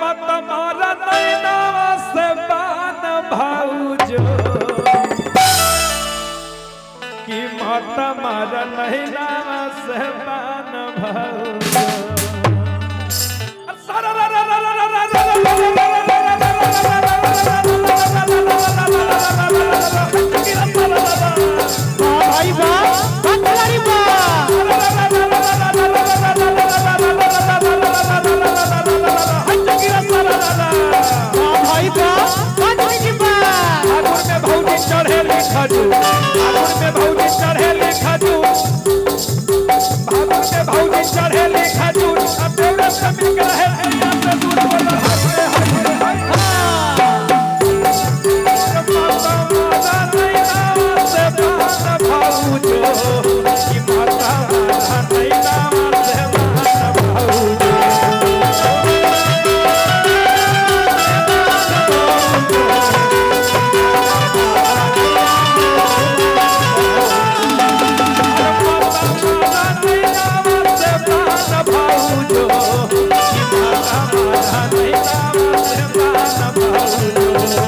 मत मारा नैनावा से बान भाऊजो कि मत मारा नैनावा से बान भाऊजो भाई चढ़े लिखजू भागुर में भौजी चढ़े लिखजू भागुर में भौजी चढ़े लिखजू अब देवरा से मिल के रहे दुनिया से दूर बोला हाय हाय हाय माता नैना से बान भाऊजो कि माता नैना से बान भाऊजो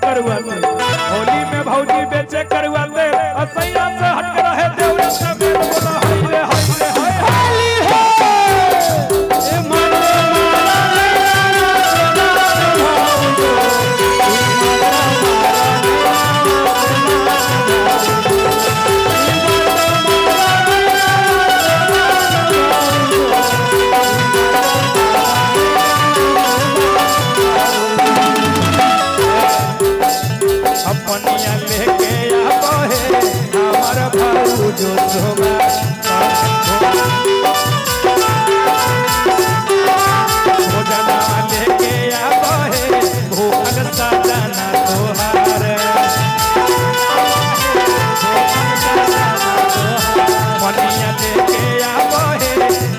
होली में भौजी बेचे करुआते असैया से हट के रहे देवरा से मेल बोला हाय रे हाय रे हाय होली हो ए मारे अपनिया लेके आबो है हमार भाऊजो झोमा भोजना लेके आबो है भूखल सजना तोहार अपनिया लेके आबो है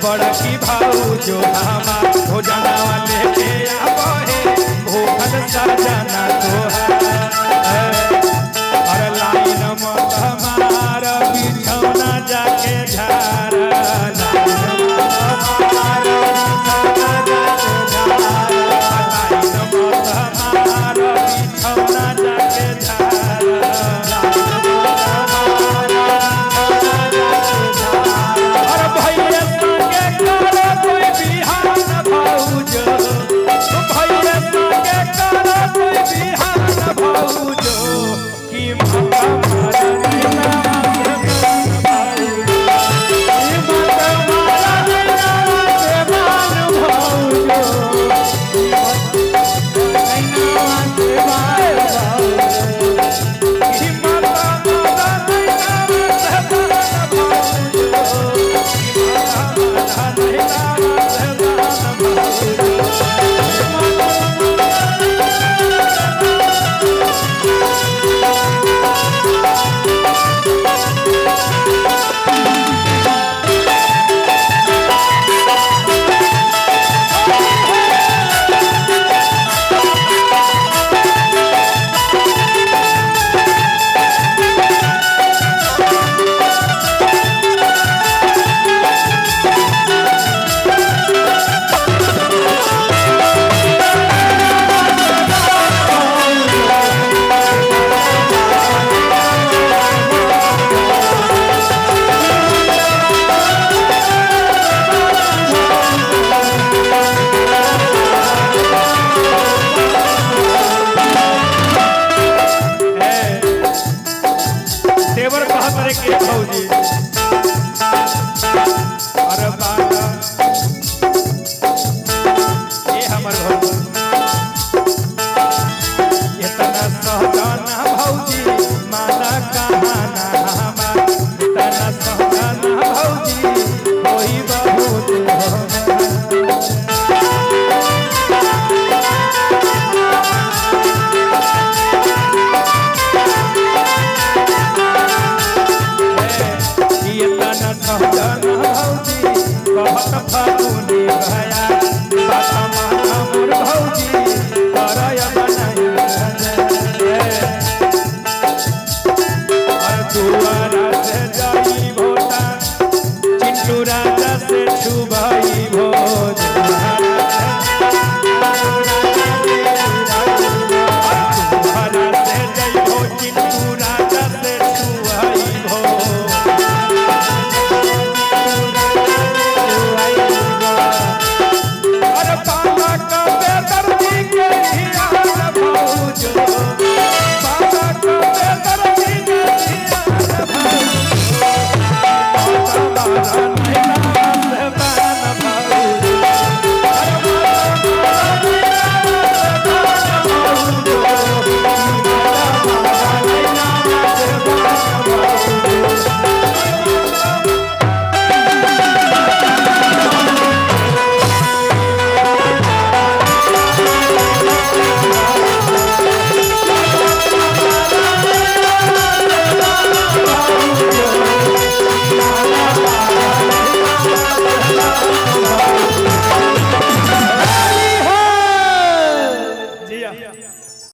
बड़की भाऊजो हमार भोजना लेके आबो है भूखल सजना